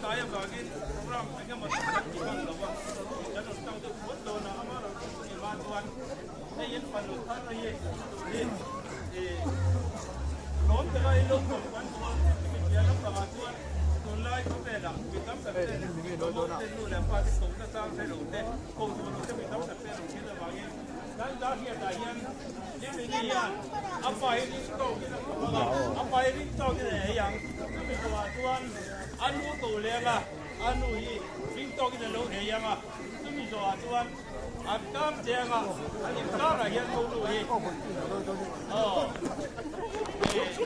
saya bagi orang dengan masyarakat kita lawan dan orang itu buat dona amal bantuan ini panutan ini non terlalu lompat bantuan dia nak bantuan tunai tu dah kita sampai dona itu lepas itu kita sampai rumah kau tu kita sampai rumah kita bagi dan dah dia ini apa ini tahu kita yang tuan anu tu lega anu ini tahu kita lo yang tu tuan akam jangan ani cara yang tu ini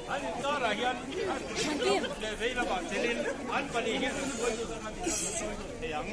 ani cara yang lebih lepas selin an paling yang yang